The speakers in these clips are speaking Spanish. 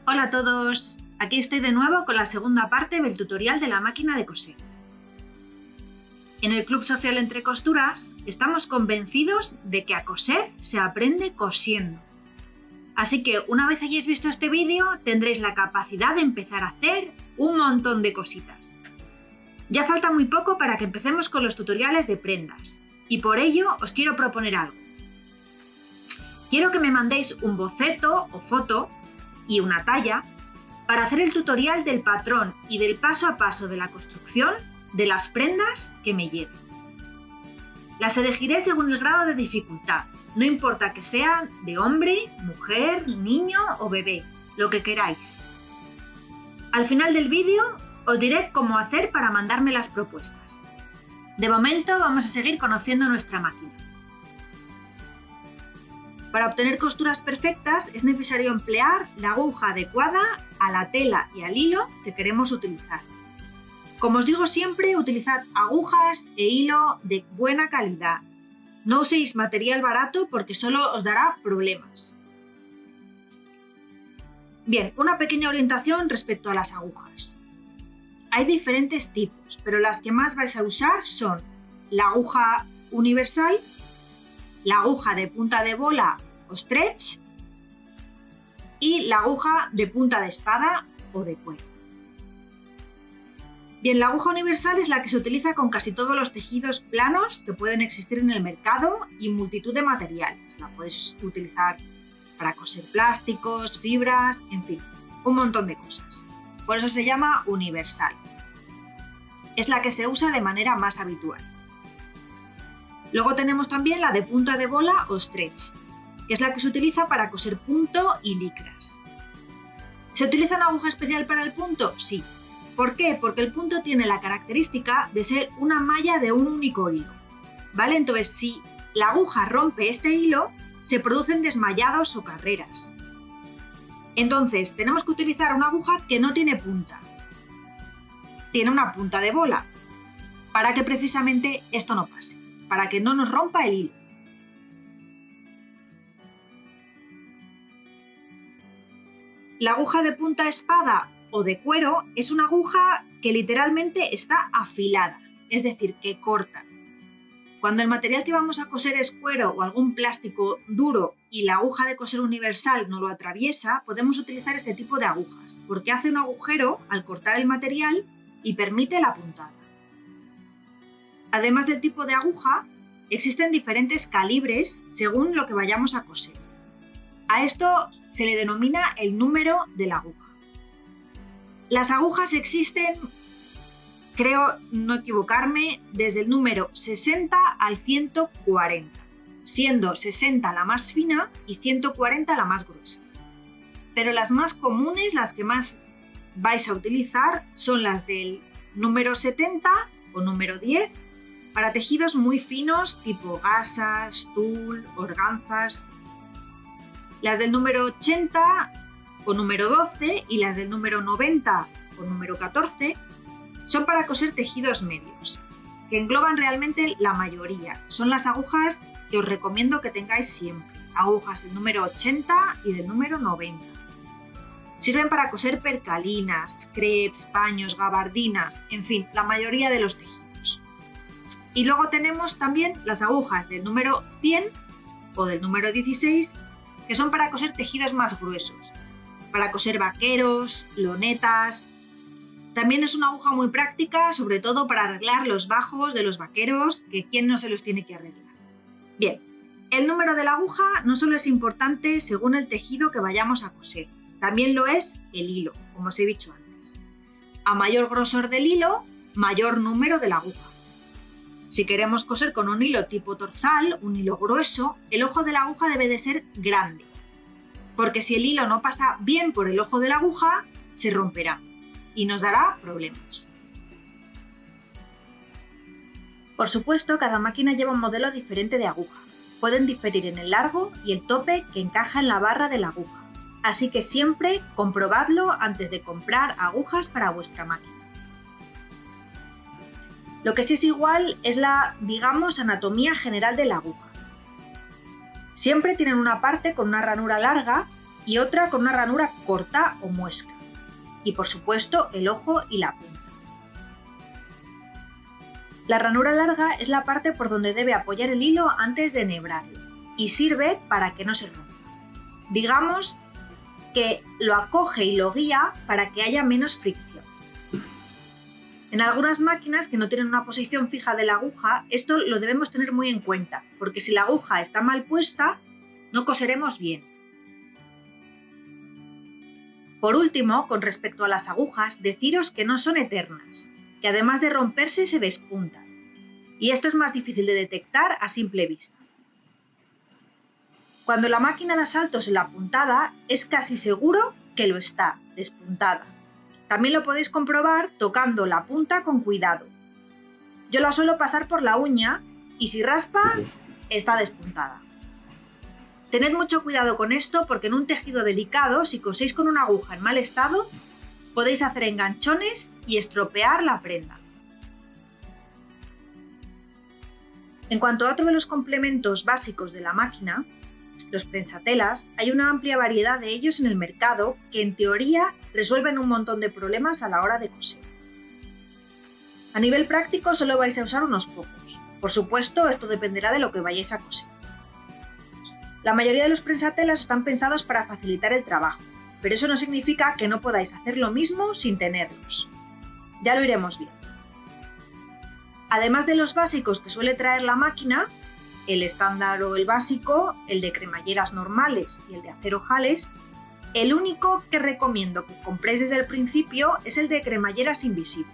Hola a todos, aquí estoy de nuevo con la segunda parte del tutorial de la máquina de coser. En el Club Social Entre Costuras estamos convencidos de que a coser se aprende cosiendo. Así que una vez hayáis visto este vídeo tendréis la capacidad de empezar a hacer un montón de cositas. Ya falta muy poco para que empecemos con los tutoriales de prendas y por ello os quiero proponer algo. Quiero que me mandéis un boceto o foto y una talla para hacer el tutorial del patrón y del paso a paso de la construcción de las prendas que me lleven. Las elegiré según el grado de dificultad, no importa que sean de hombre, mujer, niño o bebé, lo que queráis. Al final del vídeo os diré cómo hacer para mandarme las propuestas. De momento vamos a seguir conociendo nuestra máquina. Para obtener costuras perfectas es necesario emplear la aguja adecuada a la tela y al hilo que queremos utilizar. Como os digo siempre, utilizad agujas e hilo de buena calidad. No uséis material barato porque solo os dará problemas. Bien, una pequeña orientación respecto a las agujas. Hay diferentes tipos, pero las que más vais a usar son la aguja universal, la aguja de punta de bola o stretch y la aguja de punta de espada o de cuero. Bien, la aguja universal es la que se utiliza con casi todos los tejidos planos que pueden existir en el mercado y multitud de materiales. La podéis utilizar para coser plásticos, fibras, en fin, un montón de cosas. Por eso se llama universal. Es la que se usa de manera más habitual. Luego tenemos también la de punta de bola o stretch, que es la que se utiliza para coser punto y licras. ¿Se utiliza una aguja especial para el punto? Sí. ¿Por qué? Porque el punto tiene la característica de ser una malla de un único hilo. ¿Vale? Entonces, si la aguja rompe este hilo, se producen desmayados o carreras. Entonces, tenemos que utilizar una aguja que no tiene punta. Tiene una punta de bola, para que precisamente esto no pase, para que no nos rompa el hilo. La aguja de punta espada o de cuero es una aguja que literalmente está afilada, es decir, que corta. Cuando el material que vamos a coser es cuero o algún plástico duro y la aguja de coser universal no lo atraviesa, podemos utilizar este tipo de agujas, porque hace un agujero al cortar el material y permite la puntada. Además del tipo de aguja, existen diferentes calibres según lo que vayamos a coser. A esto se le denomina el número de la aguja. Las agujas existen, creo no equivocarme, desde el número 60 al 140, siendo 60 la más fina y 140 la más gruesa. Pero las más comunes, las que más vais a utilizar, son las del número 70 o número 10 para tejidos muy finos tipo gasas, tul, organzas. Las del número 80 o número 12 y las del número 90 o número 14 son para coser tejidos medios, que engloban realmente la mayoría. Son las agujas que os recomiendo que tengáis siempre, agujas del número 80 y del número 90. Sirven para coser percalinas, crepes, paños, gabardinas, en fin, la mayoría de los tejidos. Y luego tenemos también las agujas del número 100 o del número 16, que son para coser tejidos más gruesos, para coser vaqueros, lonetas. También es una aguja muy práctica, sobre todo para arreglar los bajos de los vaqueros, que quién no se los tiene que arreglar. Bien, el número de la aguja no solo es importante según el tejido que vayamos a coser, también lo es el hilo, como os he dicho antes. A mayor grosor del hilo, mayor número de la aguja. Si queremos coser con un hilo tipo torzal, un hilo grueso, el ojo de la aguja debe de ser grande, porque si el hilo no pasa bien por el ojo de la aguja, se romperá y nos dará problemas. Por supuesto, cada máquina lleva un modelo diferente de aguja. Pueden diferir en el largo y el tope que encaja en la barra de la aguja, así que siempre comprobadlo antes de comprar agujas para vuestra máquina. Lo que sí es igual es la, digamos, anatomía general de la aguja. Siempre tienen una parte con una ranura larga y otra con una ranura corta o muesca. Y por supuesto el ojo y la punta. La ranura larga es la parte por donde debe apoyar el hilo antes de enhebrarlo y sirve para que no se rompa. Digamos que lo acoge y lo guía para que haya menos fricción. En algunas máquinas que no tienen una posición fija de la aguja, esto lo debemos tener muy en cuenta, porque si la aguja está mal puesta, no coseremos bien. Por último, con respecto a las agujas, deciros que no son eternas, que además de romperse se despuntan, y esto es más difícil de detectar a simple vista. Cuando la máquina da saltos en la puntada, es casi seguro que lo está, despuntada. También lo podéis comprobar tocando la punta con cuidado. Yo la suelo pasar por la uña y si raspa, está despuntada. Tened mucho cuidado con esto porque en un tejido delicado, si coséis con una aguja en mal estado, podéis hacer enganchones y estropear la prenda. En cuanto a otro de los complementos básicos de la máquina, los prensatelas, hay una amplia variedad de ellos en el mercado que en teoría resuelven un montón de problemas a la hora de coser. A nivel práctico solo vais a usar unos pocos. Por supuesto, esto dependerá de lo que vayáis a coser. La mayoría de los prensatelas están pensados para facilitar el trabajo, pero eso no significa que no podáis hacer lo mismo sin tenerlos. Ya lo iremos viendo. Además de los básicos que suele traer la máquina, el estándar o el básico, el de cremalleras normales y el de acero Hales, el único que recomiendo que compréis desde el principio es el de cremalleras invisibles.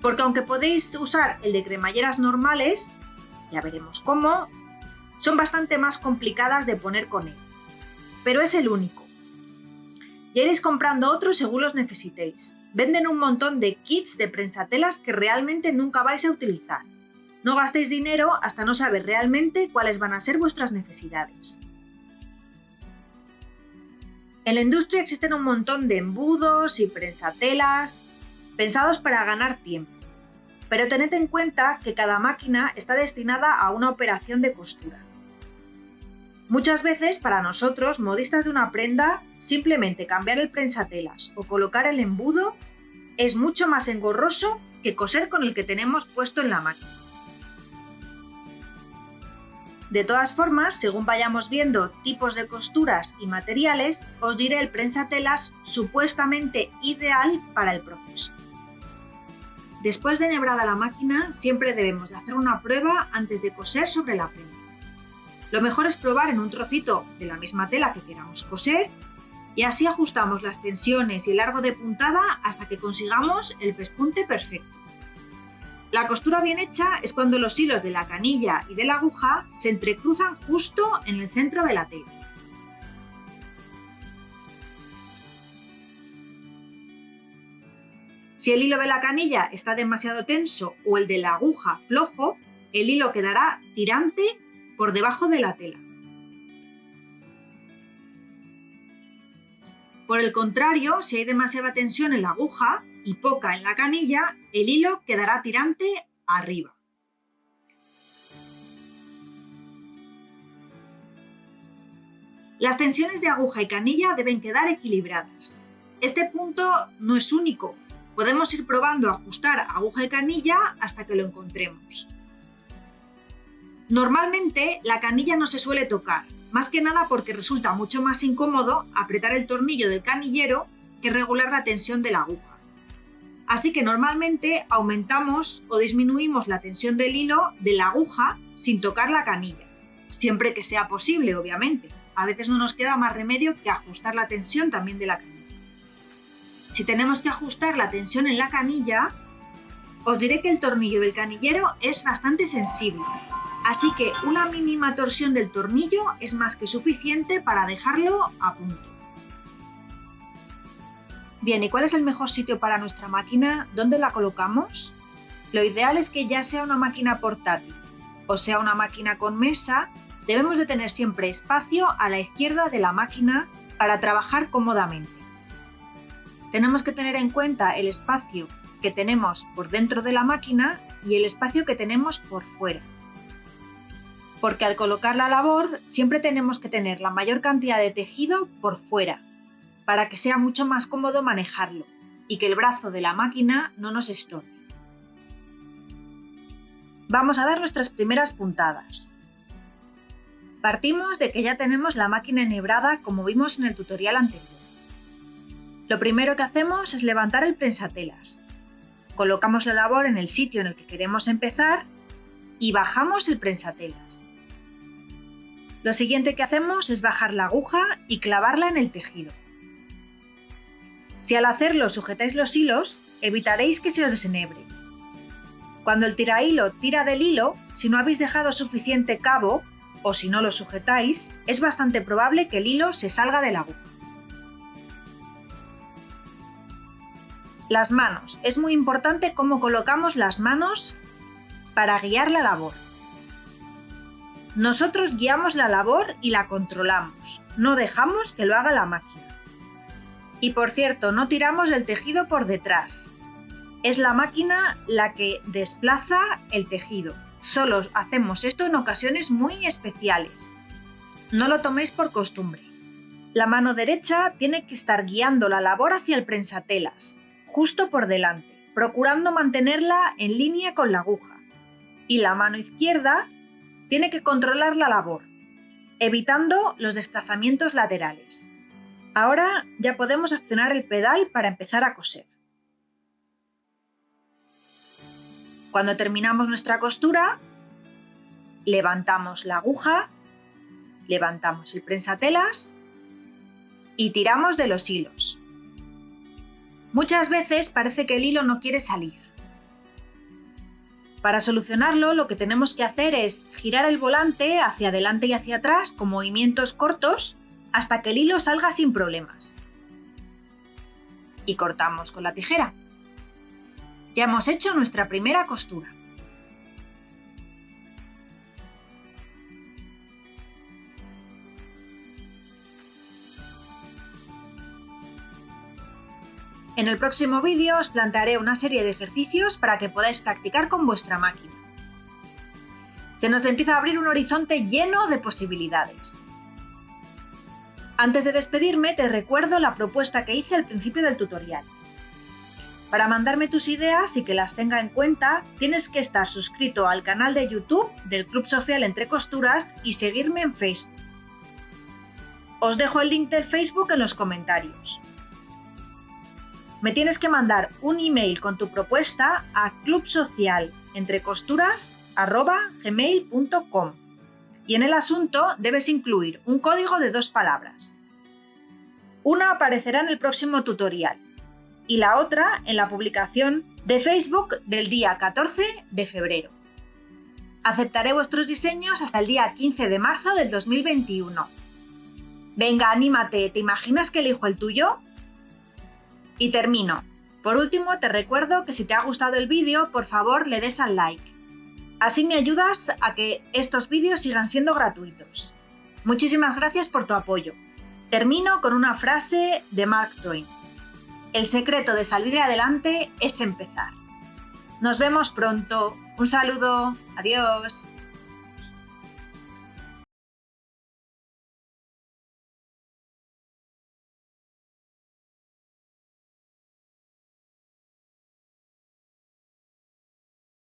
Porque aunque podéis usar el de cremalleras normales, ya veremos cómo, son bastante más complicadas de poner con él. Pero es el único. Ya iréis comprando otros según los necesitéis. Venden un montón de kits de prensatelas que realmente nunca vais a utilizar. No gastéis dinero hasta no saber realmente cuáles van a ser vuestras necesidades. En la industria existen un montón de embudos y prensatelas pensados para ganar tiempo, pero tened en cuenta que cada máquina está destinada a una operación de costura. Muchas veces para nosotros, modistas de una prenda, simplemente cambiar el prensatelas o colocar el embudo es mucho más engorroso que coser con el que tenemos puesto en la máquina. De todas formas, según vayamos viendo tipos de costuras y materiales, os diré el prensatelas supuestamente ideal para el proceso. Después de enhebrada la máquina, siempre debemos de hacer una prueba antes de coser sobre la prenda. Lo mejor es probar en un trocito de la misma tela que queramos coser y así ajustamos las tensiones y el largo de puntada hasta que consigamos el pespunte perfecto. La costura bien hecha es cuando los hilos de la canilla y de la aguja se entrecruzan justo en el centro de la tela. Si el hilo de la canilla está demasiado tenso o el de la aguja flojo, el hilo quedará tirante por debajo de la tela. Por el contrario, si hay demasiada tensión en la aguja y poca en la canilla, el hilo quedará tirante arriba. Las tensiones de aguja y canilla deben quedar equilibradas. Este punto no es único. Podemos ir probando a ajustar aguja y canilla hasta que lo encontremos. Normalmente la canilla no se suele tocar, más que nada porque resulta mucho más incómodo apretar el tornillo del canillero que regular la tensión de la aguja. Así que normalmente aumentamos o disminuimos la tensión del hilo de la aguja sin tocar la canilla, siempre que sea posible, obviamente. A veces no nos queda más remedio que ajustar la tensión también de la canilla. Si tenemos que ajustar la tensión en la canilla, os diré que el tornillo del canillero es bastante sensible. Así que una mínima torsión del tornillo es más que suficiente para dejarlo a punto. Bien, ¿y cuál es el mejor sitio para nuestra máquina? ¿Dónde la colocamos? Lo ideal es que ya sea una máquina portátil o sea una máquina con mesa, debemos de tener siempre espacio a la izquierda de la máquina para trabajar cómodamente. Tenemos que tener en cuenta el espacio que tenemos por dentro de la máquina y el espacio que tenemos por fuera. porque al colocar la labor siempre tenemos que tener la mayor cantidad de tejido por fuera, para que sea mucho más cómodo manejarlo y que el brazo de la máquina no nos estorbe. Vamos a dar nuestras primeras puntadas. Partimos de que ya tenemos la máquina enhebrada como vimos en el tutorial anterior. Lo primero que hacemos es levantar el prensatelas. Colocamos la labor en el sitio en el que queremos empezar y bajamos el prensatelas. Lo siguiente que hacemos es bajar la aguja y clavarla en el tejido. Si al hacerlo sujetáis los hilos, evitaréis que se os desenhebre. Cuando el tirahilo tira del hilo, si no habéis dejado suficiente cabo o si no lo sujetáis, es bastante probable que el hilo se salga de la aguja. Las manos. Es muy importante cómo colocamos las manos para guiar la labor. Nosotros guiamos la labor y la controlamos, no dejamos que lo haga la máquina. Y por cierto, no tiramos el tejido por detrás. Es la máquina la que desplaza el tejido. Solo hacemos esto en ocasiones muy especiales. No lo toméis por costumbre. La mano derecha tiene que estar guiando la labor hacia el prensatelas, justo por delante, procurando mantenerla en línea con la aguja. Y la mano izquierda tiene que controlar la labor, evitando los desplazamientos laterales. Ahora ya podemos accionar el pedal para empezar a coser. Cuando terminamos nuestra costura, levantamos la aguja, levantamos el prensatelas y tiramos de los hilos. Muchas veces parece que el hilo no quiere salir. Para solucionarlo, lo que tenemos que hacer es girar el volante hacia adelante y hacia atrás con movimientos cortos hasta que el hilo salga sin problemas. Y cortamos con la tijera. Ya hemos hecho nuestra primera costura. En el próximo vídeo os plantearé una serie de ejercicios para que podáis practicar con vuestra máquina. Se nos empieza a abrir un horizonte lleno de posibilidades. Antes de despedirme, te recuerdo la propuesta que hice al principio del tutorial. Para mandarme tus ideas y que las tenga en cuenta, tienes que estar suscrito al canal de YouTube del Club Social Entre Costuras y seguirme en Facebook. Os dejo el link del Facebook en los comentarios. Me tienes que mandar un email con tu propuesta a clubsocialentrecosturas@gmail.com y en el asunto debes incluir un código de 2 palabras. Una aparecerá en el próximo tutorial y la otra en la publicación de Facebook del día 14 de febrero. Aceptaré vuestros diseños hasta el día 15 de marzo del 2021. Venga, anímate, ¿te imaginas que elijo el tuyo? Y termino. Por último, te recuerdo que si te ha gustado el vídeo, por favor le des al like. Así me ayudas a que estos vídeos sigan siendo gratuitos. Muchísimas gracias por tu apoyo. Termino con una frase de Mark Twain. El secreto de salir adelante es empezar. Nos vemos pronto. Un saludo. Adiós.